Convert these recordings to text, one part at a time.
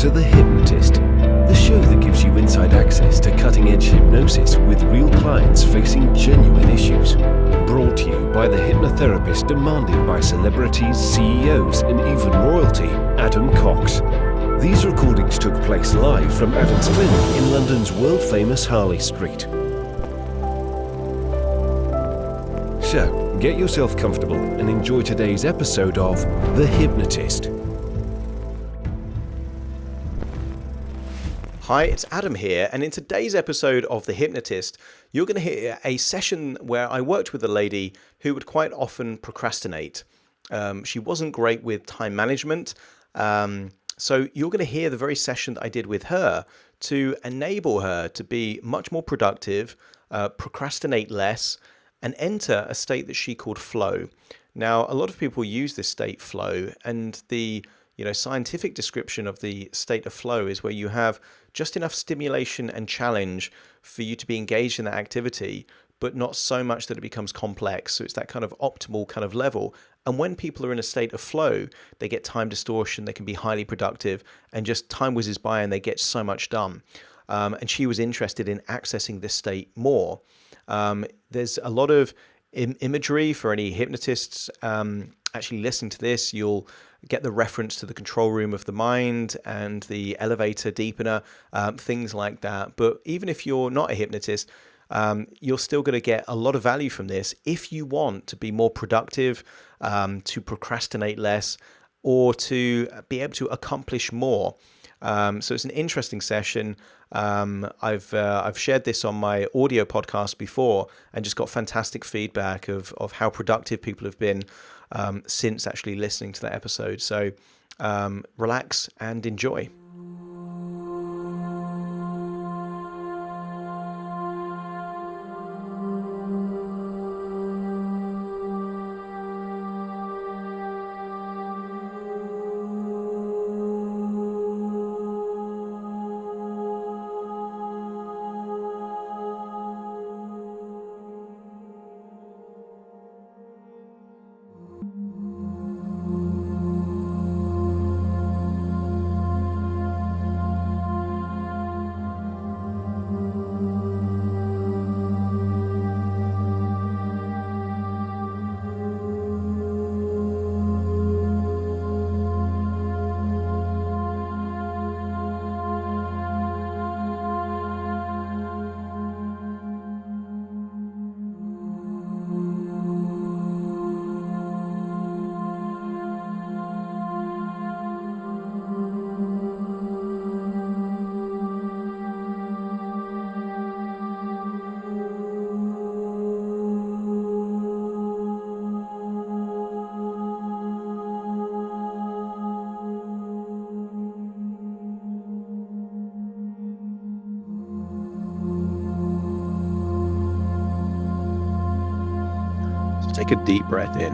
to The Hypnotist, the show that gives you inside access to cutting-edge hypnosis with real clients facing genuine issues. Brought to you by the hypnotherapist demanded by celebrities, CEOs, and even royalty, Adam Cox. These recordings took place live from Adam's clinic in London's world-famous Harley Street. So, get yourself comfortable and enjoy today's episode of The Hypnotist. Hi, it's Adam here, and in today's episode of The Hypnotist, you're going to hear a session where I worked with a lady who would quite often procrastinate. She wasn't great with time management, so you're going to hear the very session that I did with her to enable her to be much more productive, procrastinate less, and enter a state that she called flow. Now, a lot of people use this state flow, and the scientific description of the state of flow is where you have just enough stimulation and challenge for you to be engaged in that activity, but not so much that it becomes complex. So it's that kind of optimal kind of level. And when people are in a state of flow, they get time distortion, they can be highly productive, and just time whizzes by and they get so much done. And she was interested in accessing this state more. There's a lot of imagery for any hypnotists actually listening to this. You'll get the reference to the control room of the mind and the elevator deepener, things like that. But even if you're not a hypnotist, you're still going to get a lot of value from this if you want to be more productive, to procrastinate less, or to be able to accomplish more. So it's an interesting session. I've shared this on my audio podcast before and just got fantastic feedback of how productive people have been since actually listening to that episode. So relax and enjoy. Take a deep breath in.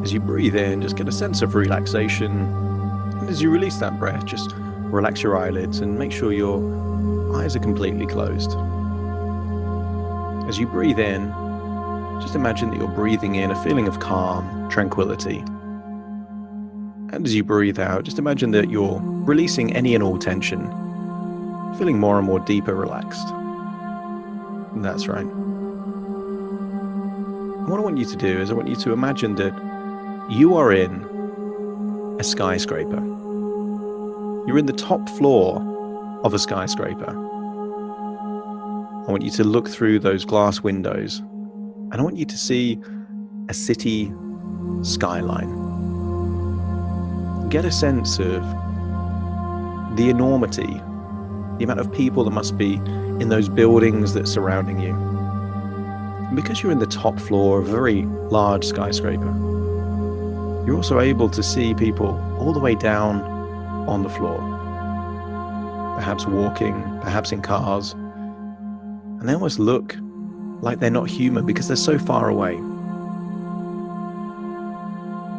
As you breathe in, just get a sense of relaxation. And as you release that breath, just relax your eyelids and make sure your eyes are completely closed. As you breathe in, just imagine that you're breathing in a feeling of calm, tranquility. And as you breathe out, just imagine that you're releasing any and all tension, feeling more and more deeper relaxed. And that's right. What I want you to do is I want you to imagine that you are in a skyscraper. You're in the top floor of a skyscraper. I want you to look through those glass windows and I want you to see a city skyline. Get a sense of the enormity, the amount of people that must be in those buildings that are surrounding you. Because you're in the top floor of a very large skyscraper, you're also able to see people all the way down on the floor, perhaps walking, perhaps in cars, and they almost look like they're not human because they're so far away.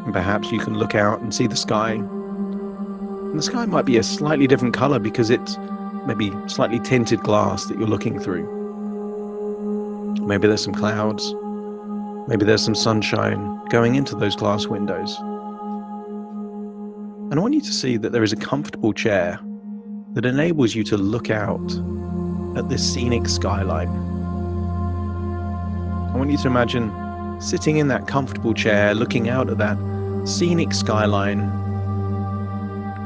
And perhaps you can look out and see the sky, and the sky might be a slightly different color because it's maybe slightly tinted glass that you're looking through. Maybe there's some clouds, maybe there's some sunshine going into those glass windows. And I want you to see that there is a comfortable chair that enables you to look out at this scenic skyline. I want you to imagine sitting in that comfortable chair, looking out at that scenic skyline,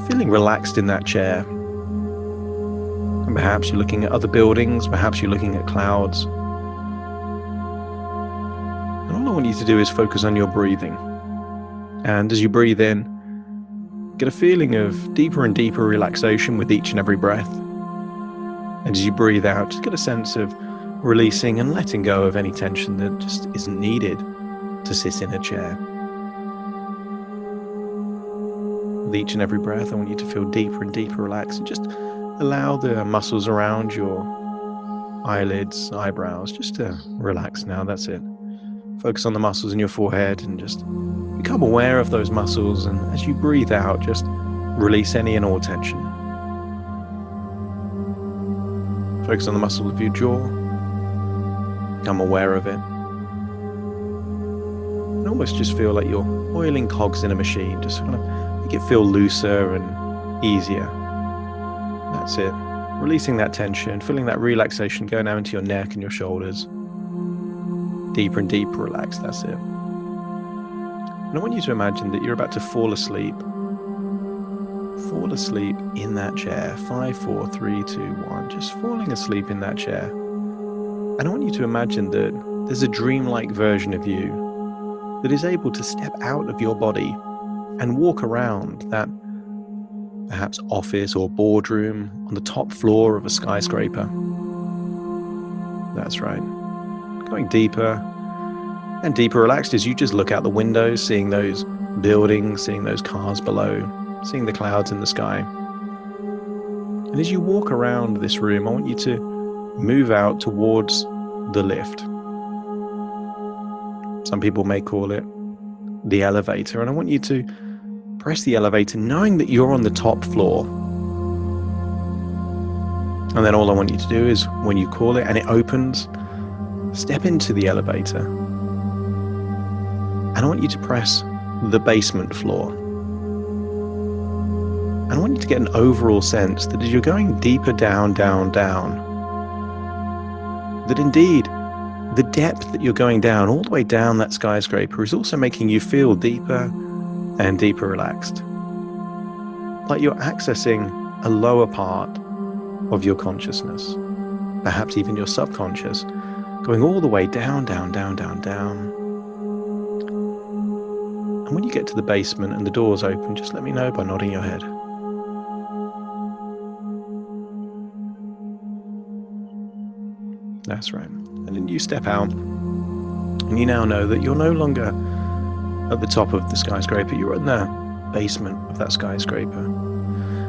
feeling relaxed in that chair. And perhaps you're looking at other buildings, perhaps you're looking at clouds. And all I want you to do is focus on your breathing. And as you breathe in, get a feeling of deeper and deeper relaxation with each and every breath. And as you breathe out, just get a sense of releasing and letting go of any tension that just isn't needed to sit in a chair. With each and every breath, I want you to feel deeper and deeper relaxed. And just allow the muscles around your eyelids, eyebrows, just to relax now. That's it. Focus on the muscles in your forehead and just become aware of those muscles. And as you breathe out, just release any and all tension. Focus on the muscles of your jaw. Become aware of it. And almost just feel like you're oiling cogs in a machine. Just kind of make it feel looser and easier. That's it. Releasing that tension, feeling that relaxation going down into your neck and your shoulders. Deeper and deeper relaxed, that's it. And I want you to imagine that you're about to fall asleep. Fall asleep in that chair. 5, 4, 3, 2, 1. Just falling asleep in that chair. And I want you to imagine that there's a dreamlike version of you that is able to step out of your body and walk around that perhaps office or boardroom on the top floor of a skyscraper. That's right. Going deeper and deeper relaxed as you just look out the windows, seeing those buildings, seeing those cars below, seeing the clouds in the sky. And as you walk around this room, I want you to move out towards the lift. Some people may call it the elevator, and I want you to press the elevator knowing that you're on the top floor. And then all I want you to do is, when you call it and it opens, step into the elevator. And I want you to press the basement floor. And I want you to get an overall sense that as you're going deeper down, down, down, that indeed the depth that you're going down, all the way down that skyscraper, is also making you feel deeper and deeper relaxed. Like you're accessing a lower part of your consciousness, perhaps even your subconscious, going all the way down, down, down, down, down. And when you get to the basement and the doors open, just let me know by nodding your head. That's right. And then you step out, and you now know that you're no longer at the top of the skyscraper, you're in the basement of that skyscraper.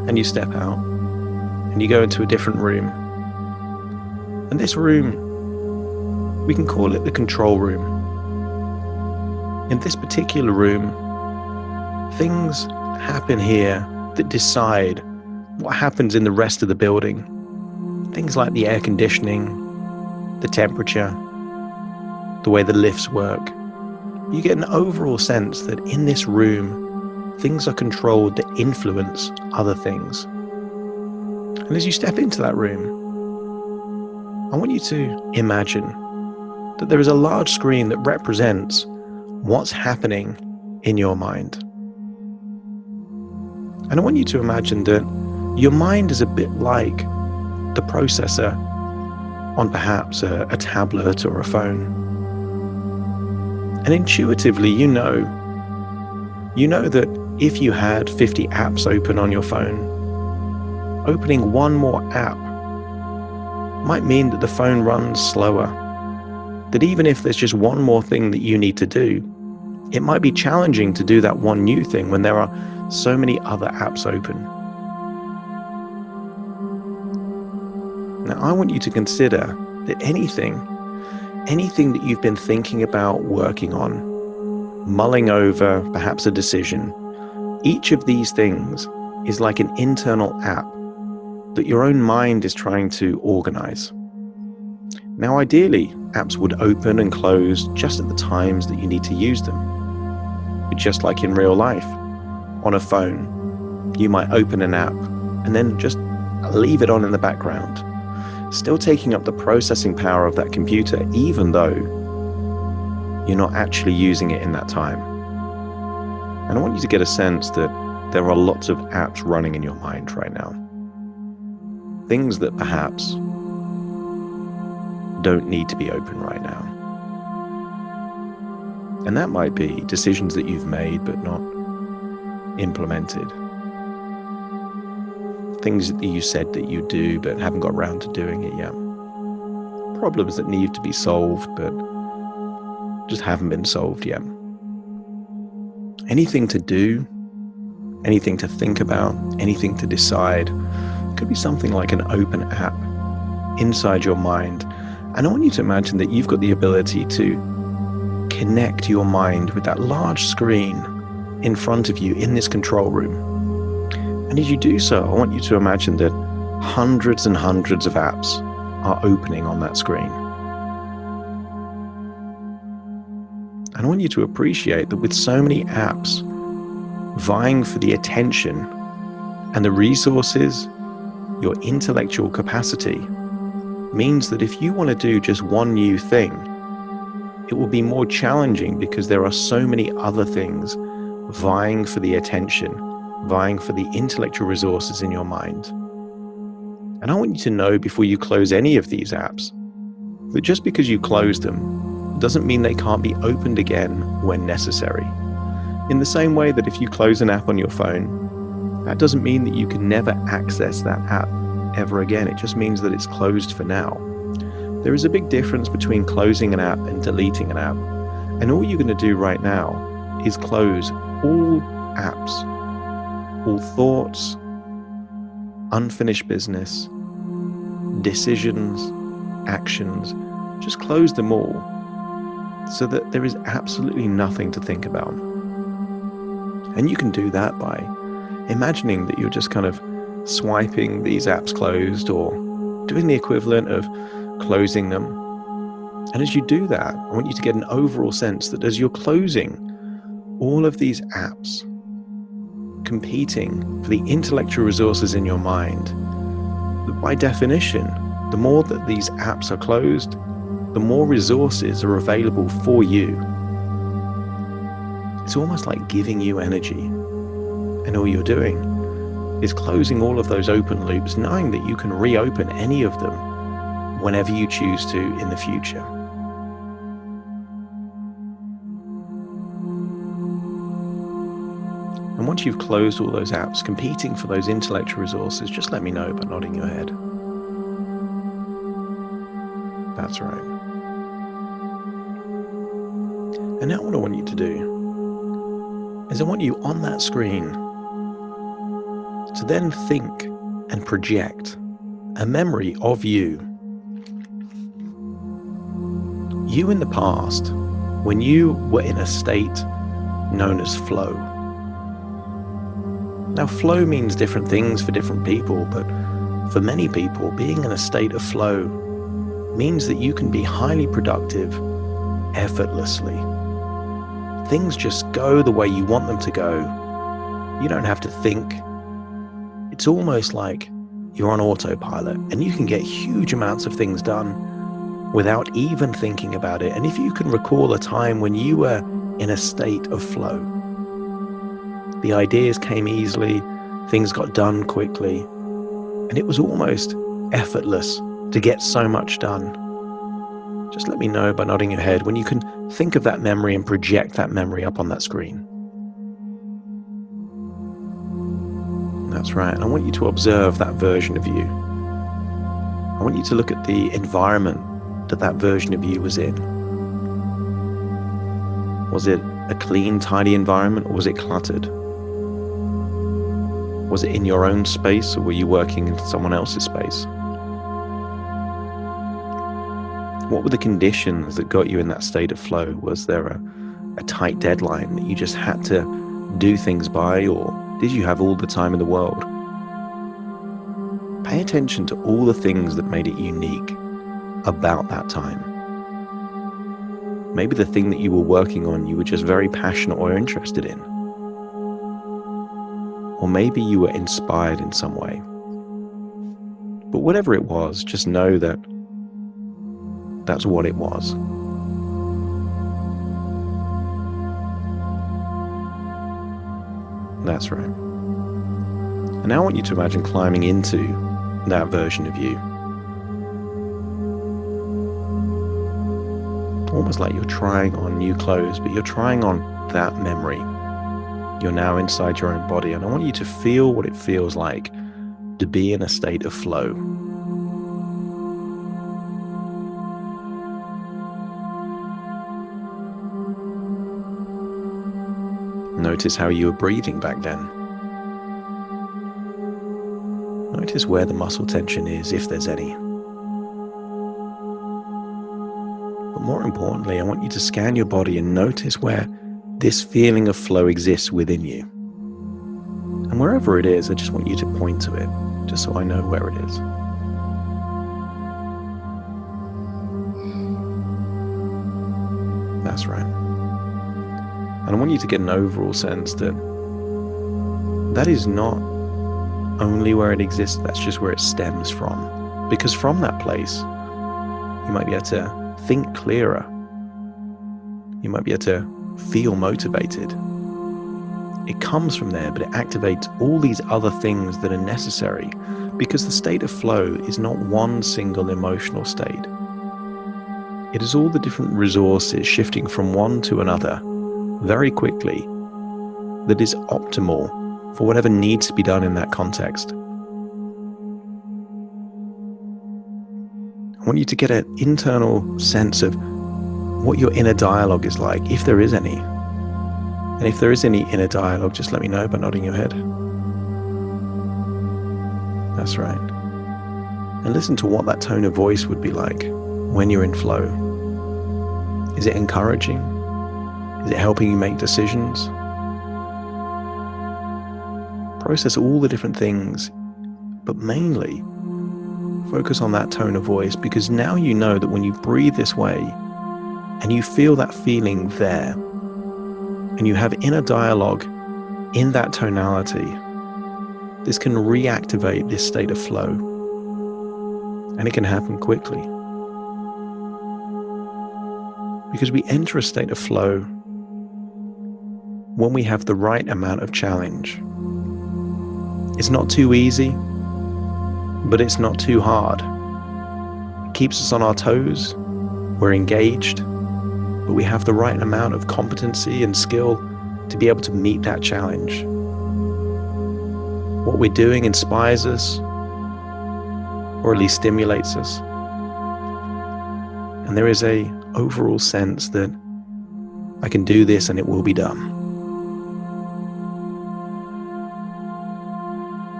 And you step out, and you go into a different room. And this room, we can call it the control room. In this particular room, things happen here that decide what happens in the rest of the building. Things like the air conditioning, the temperature, the way the lifts work. You get an overall sense that in this room, things are controlled to influence other things. And as you step into that room, I want you to imagine that there is a large screen that represents what's happening in your mind. And I want you to imagine that your mind is a bit like the processor on perhaps a tablet or a phone. And intuitively, you know that if you had 50 apps open on your phone, opening one more app might mean that the phone runs slower. That even if there's just one more thing that you need to do, it might be challenging to do that one new thing when there are so many other apps open. Now, I want you to consider that anything that you've been thinking about, working on, mulling over, perhaps a decision, each of these things is like an internal app that your own mind is trying to organize. Now, ideally, apps would open and close just at the times that you need to use them. But just like in real life, on a phone, You might open an app and then just leave it on in the background, still taking up the processing power of that computer, even though you're not actually using it in that time. And I want you to get a sense that there are lots of apps running in your mind right now. Things that perhaps don't need to be open right now. And that might be decisions that you've made but not implemented. Things that you said that you do but haven't got around to doing it yet. Problems that need to be solved but just haven't been solved yet. Anything to do, anything to think about, anything to decide. It could be something like an open app inside your mind. And I want you to imagine that you've got the ability to connect your mind with that large screen in front of you in this control room. And as you do so, I want you to imagine that hundreds and hundreds of apps are opening on that screen. And I want you to appreciate that with so many apps vying for the attention and the resources, your intellectual capacity means that if you want to do just one new thing, it will be more challenging because there are so many other things vying for the attention, vying for the intellectual resources in your mind. And I want you to know before you close any of these apps that just because you close them doesn't mean they can't be opened again when necessary. In the same way that if you close an app on your phone, that doesn't mean that you can never access that app ever again. It just means that it's closed for now. There is a big difference between closing an app and deleting an app. And all you're going to do right now is close all apps, all thoughts, unfinished business, decisions, actions. Just close them all so that there is absolutely nothing to think about. And you can do that by imagining that you're just kind of swiping these apps closed or doing the equivalent of closing them. And as you do that, I want you to get an overall sense that as you're closing all of these apps, competing for the intellectual resources in your mind, that by definition, the more that these apps are closed, the more resources are available for you. It's almost like giving you energy. And all you're doing is closing all of those open loops, knowing that you can reopen any of them whenever you choose to in the future. And once you've closed all those apps, competing for those intellectual resources, just let me know by nodding your head. That's right. And now what I want you to do is I want you on that screen to then think and project a memory of you. You in the past, when you were in a state known as flow. Now, flow means different things for different people, but for many people, being in a state of flow means that you can be highly productive effortlessly. Things just go the way you want them to go. You don't have to think. It's almost like you're on autopilot and you can get huge amounts of things done without even thinking about it. And if you can recall a time when you were in a state of flow, the ideas came easily, things got done quickly, and it was almost effortless to get so much done. Just let me know by nodding your head when you can think of that memory and project that memory up on that screen. That's right. And I want you to observe that version of you. I want you to look at the environment that version of you was in. Was it a clean, tidy environment, or was it cluttered? Was it in your own space, or were you working in someone else's space? What were the conditions that got you in that state of flow? Was there a tight deadline that you just had to do things by, or did you have all the time in the world? Pay attention to all the things that made it unique about that time. Maybe the thing that you were working on, you were just very passionate or interested in. or maybe you were inspired in some way. But whatever it was, just know that that's what it was. That's right. And now I want you to imagine climbing into that version of you. Almost like you're trying on new clothes, but you're trying on that memory. You're now inside your own body, and I want you to feel what it feels like to be in a state of flow. Notice how you were breathing back then. Notice where the muscle tension is, if there's any. But more importantly, I want you to scan your body and notice where this feeling of flow exists within you. And wherever it is, I just want you to point to it, just so I know where it is. That's right. And I want you to get an overall sense that that is not only where it exists, that's just where it stems from. Because from that place, you might be able to think clearer. You might be able to feel motivated. It comes from there, but it activates all these other things that are necessary, because the state of flow is not one single emotional state. It is all the different resources shifting from one to another very quickly that is optimal for whatever needs to be done in that context. I want you to get an internal sense of what your inner dialogue is like, if there is any. And if there is any inner dialogue, just let me know by nodding your head. That's right. And listen to what that tone of voice would be like when you're in flow. Is it encouraging? Is it helping you make decisions? Process all the different things, but mainly focus on that tone of voice, because now you know that when you breathe this way and you feel that feeling there, and you have inner dialogue in that tonality, this can reactivate this state of flow, and it can happen quickly. Because we enter a state of flow when we have the right amount of challenge. It's not too easy, but it's not too hard. It keeps us on our toes, we're engaged, but we have the right amount of competency and skill to be able to meet that challenge. What we're doing inspires us, or at least stimulates us. And there is a overall sense that I can do this and it will be done.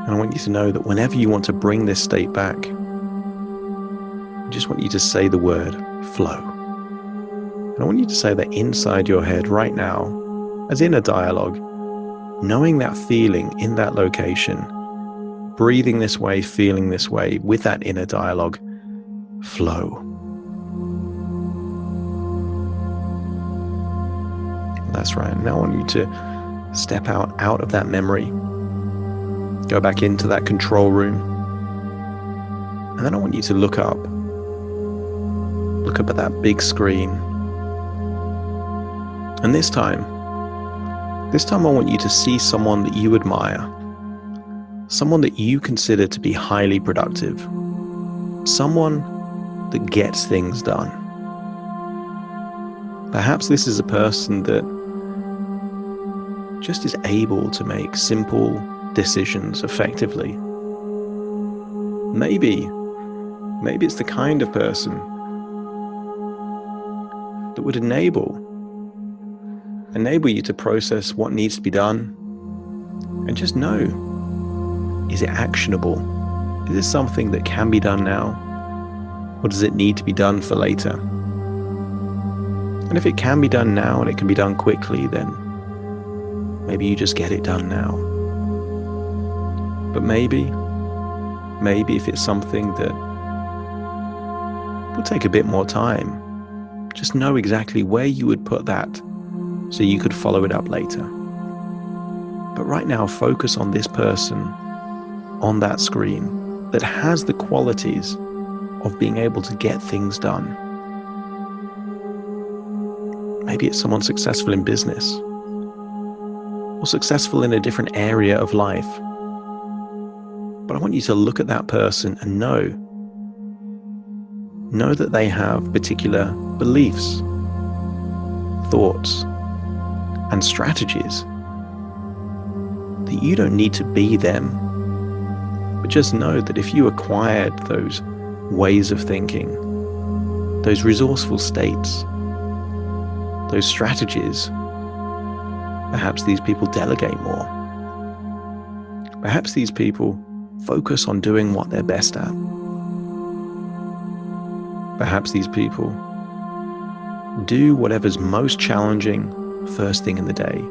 And I want you to know that whenever you want to bring this state back, I just want you to say the word flow. And I want you to say that inside your head right now, as in a dialogue, knowing that feeling in that location, breathing this way, feeling this way, with that inner dialogue, flow. That's right. Now I want you to step out of that memory. Go back into that control room. And then I want you to look up. Look up at that big screen. And this time I want you to see someone that you admire. Someone that you consider to be highly productive. Someone that gets things done. Perhaps this is a person that just is able to make simple decisions effectively. Maybe it's the kind of person that would enable you to process what needs to be done and just know, is it actionable? Is this something that can be done now? Or does it need to be done for later? And if it can be done now and it can be done quickly, then maybe you just get it done now. But maybe if it's something that will take a bit more time, just know exactly where you would put that so you could follow it up later. But right now, focus on this person on that screen that has the qualities of being able to get things done. Maybe it's someone successful in business or successful in a different area of life. But I want you to look at that person and know that they have particular beliefs, thoughts, and strategies that you don't need to be them, but just know that if you acquired those ways of thinking, those resourceful states, those strategies, perhaps these people delegate more. Perhaps these people focus on doing what they're best at. Perhaps these people do whatever's most challenging first thing in the day,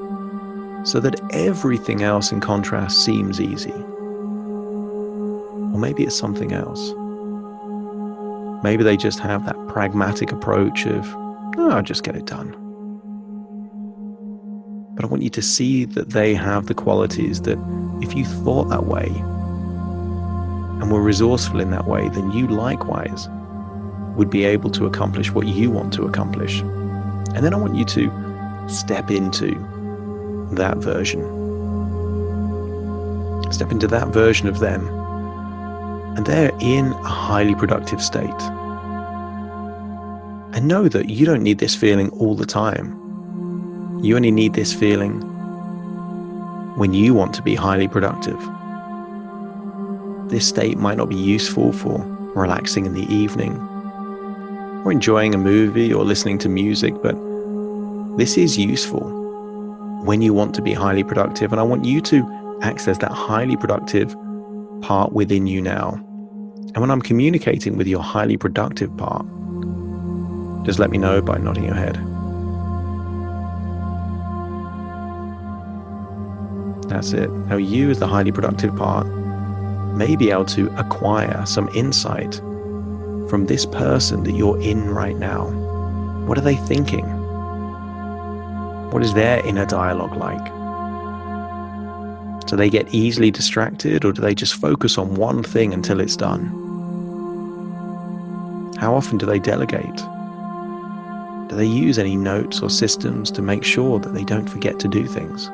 so that everything else in contrast seems easy. Or maybe it's something else. Maybe they just have that pragmatic approach of, oh, I'll just get it done. But I want you to see that they have the qualities that if you thought that way and were resourceful in that way, then you likewise would be able to accomplish what you want to accomplish. And then I want you to step into that version. Step into that version of them. And they're in a highly productive state. And know that you don't need this feeling all the time. You only need this feeling when you want to be highly productive. This state might not be useful for relaxing in the evening, or enjoying a movie or listening to music, but this is useful when you want to be highly productive. And I want you to access that highly productive part within you now. And when I'm communicating with your highly productive part, just let me know by nodding your head. That's it. Now you, as the highly productive part, may be able to acquire some insight from this person that you're in right now. What are they thinking? What is their inner dialogue like? Do they get easily distracted, or do they just focus on one thing until it's done? How often do they delegate? Do they use any notes or systems to make sure that they don't forget to do things?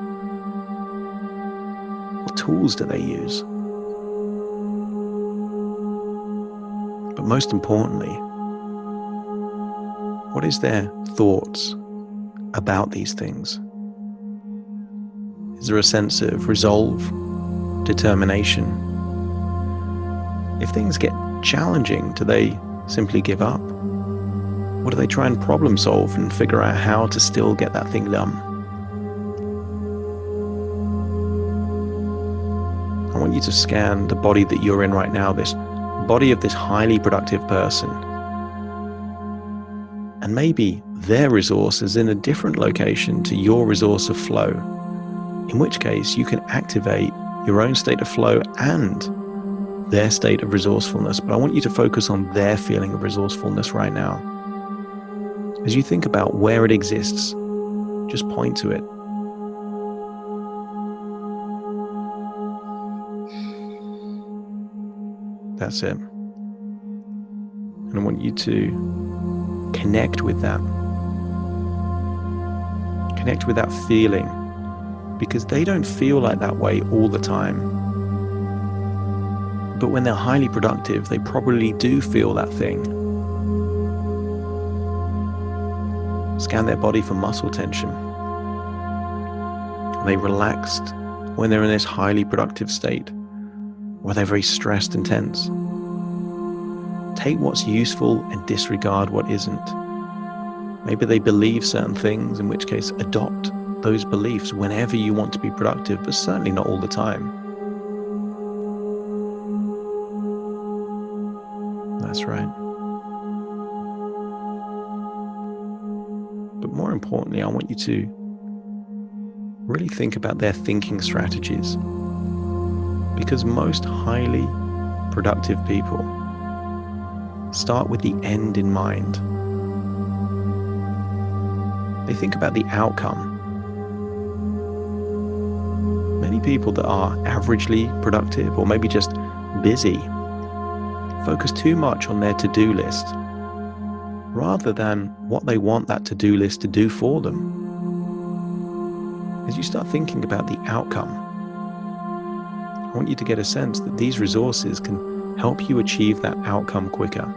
What tools do they use? But most importantly, what is their thoughts about these things? Is there a sense of resolve, determination? If things get challenging, do they simply give up? Or do they try and problem solve and figure out how to still get that thing done? I want you to scan the body that you're in right now, this body of this highly productive person. And maybe their resource is in a different location to your resource of flow, in which case you can activate your own state of flow and their state of resourcefulness. But I want you to focus on their feeling of resourcefulness right now. As you think about where it exists, just point to it. That's it. And I want you to connect with that. Connect with that feeling, because they don't feel like that way all the time. But when they're highly productive, they probably do feel that thing. Scan their body for muscle tension. Are they relaxed when they're in this highly productive state? Or are they very stressed and tense? Take what's useful and disregard what isn't. Maybe they believe certain things, in which case adopt those beliefs whenever you want to be productive, but certainly not all the time. That's right. But more importantly, I want you to really think about their thinking strategies. Because most highly productive people start with the end in mind. They think about the outcome. Many many people that are averagely productive or maybe just busy focus too much on their to-do list rather than what they want that to-do list to do for them. As you start thinking about the outcome, I want you to get a sense that these resources can help you achieve that outcome quicker.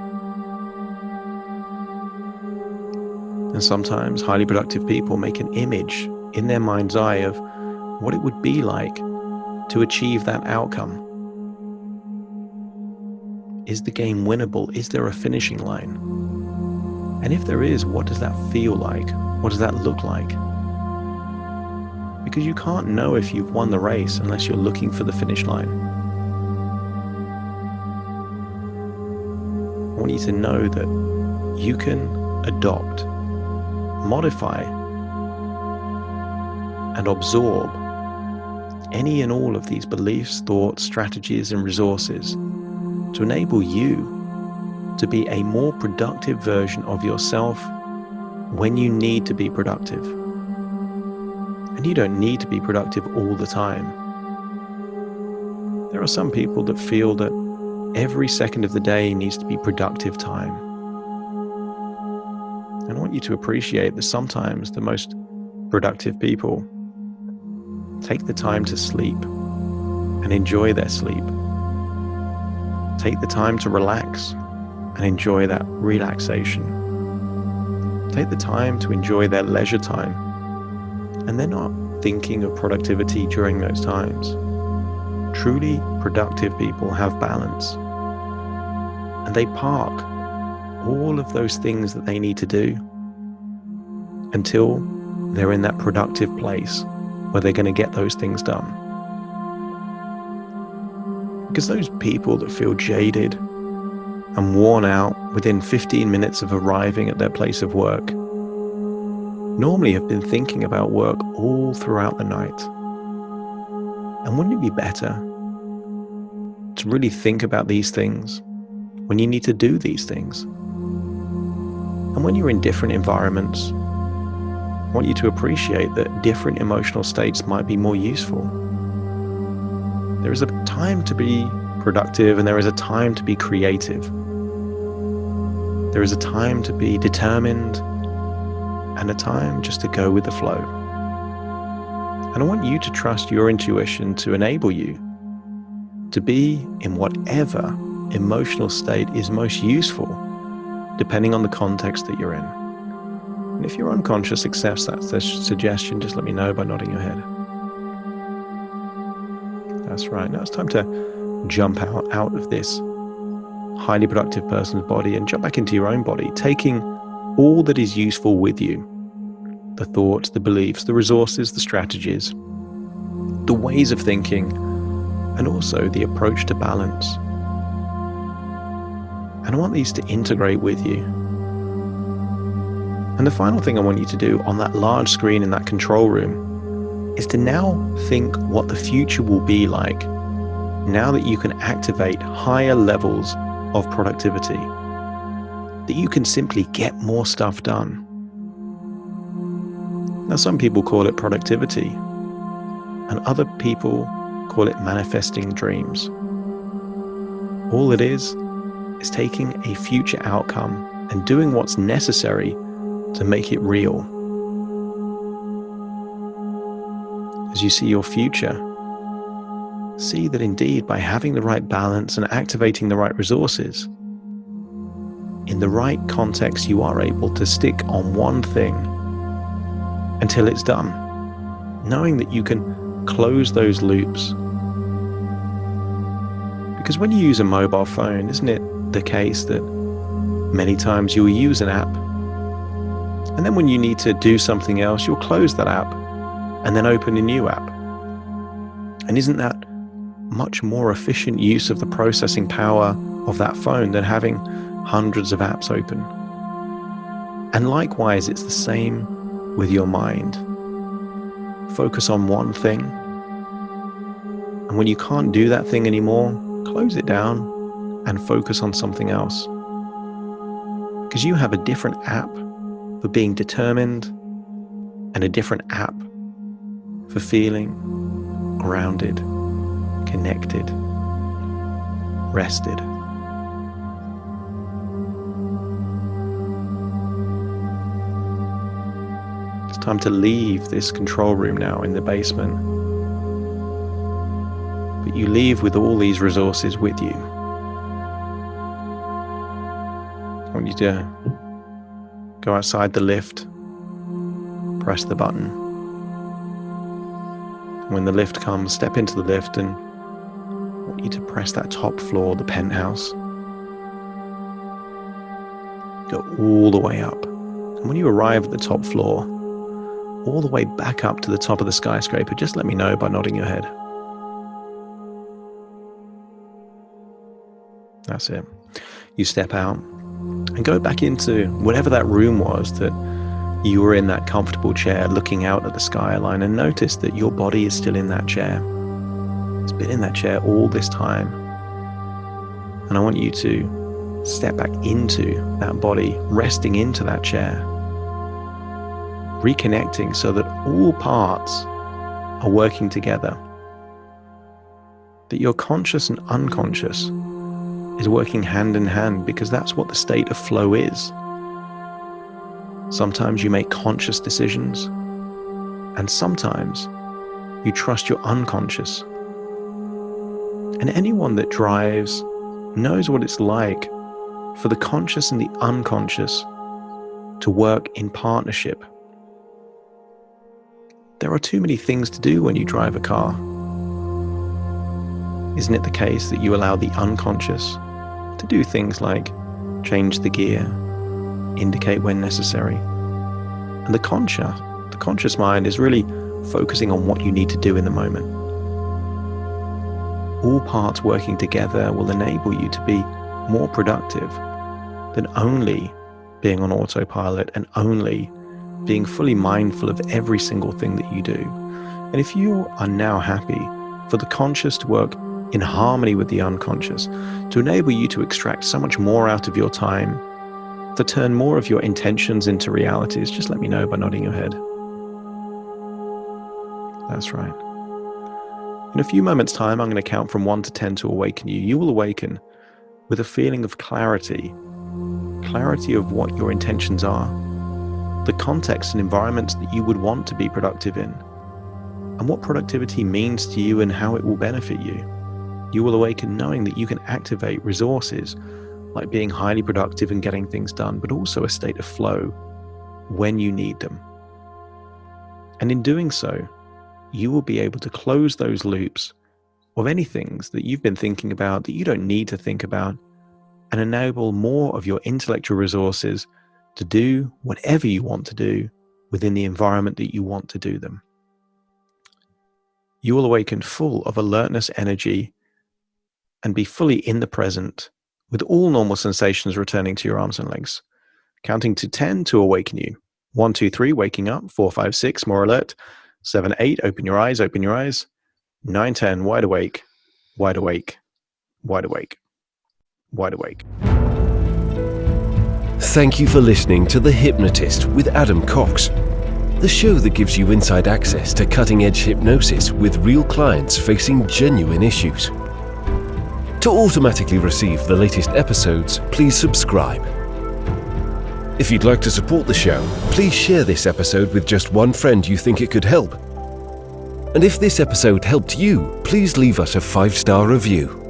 And sometimes highly productive people make an image in their mind's eye of what it would be like to achieve that outcome. Is the game winnable? Is there a finishing line? And if there is, what does that feel like? What does that look like? Because you can't know if you've won the race unless you're looking for the finish line. I want you to know that you can adopt, modify, and absorb any and all of these beliefs, thoughts, strategies, and resources to enable you to be a more productive version of yourself when you need to be productive. And you don't need to be productive all the time. There are some people that feel that every second of the day needs to be productive time. And I want you to appreciate that sometimes the most productive people take the time to sleep and enjoy their sleep. Take the time to relax and enjoy that relaxation. Take the time to enjoy their leisure time. And they're not thinking of productivity during those times. Truly productive people have balance. And they park all of those things that they need to do until they're in that productive place where they're going to get those things done. Because those people that feel jaded and worn out within 15 minutes of arriving at their place of work normally have been thinking about work all throughout the night. And wouldn't it be better to really think about these things when you need to do these things? And when you're in different environments, I want you to appreciate that different emotional states might be more useful. There is a time to be productive and there is a time to be creative. There is a time to be determined and a time just to go with the flow. And I want you to trust your intuition to enable you to be in whatever emotional state is most useful, depending on the context that you're in. And if your unconscious accepts that suggestion, just let me know by nodding your head. That's right. Now it's time to jump out of this highly productive person's body and jump back into your own body, taking all that is useful with you. The thoughts, the beliefs, the resources, the strategies, the ways of thinking, and also the approach to balance. And I want these to integrate with you. And the final thing I want you to do on that large screen in that control room is to now think what the future will be like now that you can activate higher levels of productivity, that you can simply get more stuff done. Now, some people call it productivity, and other people call it manifesting dreams. All it is taking a future outcome and doing what's necessary to make it real. As you see your future, see that indeed by having the right balance and activating the right resources, in the right context, you are able to stick on one thing until it's done, knowing that you can close those loops. Because when you use a mobile phone, isn't it the case that many times you'll use an app, and then when you need to do something else, you'll close that app and then open a new app? And isn't that much more efficient use of the processing power of that phone than having hundreds of apps open? And likewise, it's the same with your mind. Focus on one thing, and when you can't do that thing anymore, close it down and focus on something else. Because you have a different app for being determined and a different app for feeling grounded, connected, rested. It's time to leave this control room now in the basement. But you leave with all these resources with you. I want you to go outside the lift, press the button. When the lift comes, step into the lift and I want you to press that top floor, the penthouse. Go all the way up. And when you arrive at the top floor, all the way back up to the top of the skyscraper, just let me know by nodding your head. That's it. You step out and go back into whatever that room was that you were in, that comfortable chair looking out at the skyline, and notice that your body is still in that chair. It's been in that chair all this time. And I want you to step back into that body, resting into that chair, reconnecting so that all parts are working together, that your conscious and unconscious is working hand in hand, because that's what the state of flow is. Sometimes you make conscious decisions, and sometimes you trust your unconscious. And anyone that drives knows what it's like for the conscious and the unconscious to work in partnership. There are too many things to do when you drive a car. Isn't it the case that you allow the unconscious to do things like change the gear, indicate when necessary, and the conscious mind is really focusing on what you need to do in the moment. All parts working together will enable you to be more productive than only being on autopilot and only being fully mindful of every single thing that you do. And if you are now happy for the conscious to work in harmony with the unconscious, to enable you to extract so much more out of your time, to turn more of your intentions into realities, just let me know by nodding your head. That's right. In a few moments' time, I'm going to count from 1 to 10 to awaken you. You will awaken with a feeling of clarity of what your intentions are, the context and environments that you would want to be productive in, and what productivity means to you and how it will benefit you. You will awaken knowing that you can activate resources like being highly productive and getting things done, but also a state of flow when you need them. And in doing so, you will be able to close those loops of any things that you've been thinking about that you don't need to think about, and enable more of your intellectual resources to do whatever you want to do within the environment that you want to do them. You will awaken full of alertness, energy, and be fully in the present, with all normal sensations returning to your arms and legs. Counting to 10 to awaken you. 1, 2, 3, waking up. 4, 5, 6, more alert. 7, 8, open your eyes, open your eyes. 9, 10, wide awake, wide awake, wide awake, wide awake. Thank you for listening to The Hypnotist with Adam Cox, the show that gives you inside access to cutting-edge hypnosis with real clients facing genuine issues. To automatically receive the latest episodes, please subscribe. If you'd like to support the show, please share this episode with just one friend you think it could help. And if this episode helped you, please leave us a 5-star review.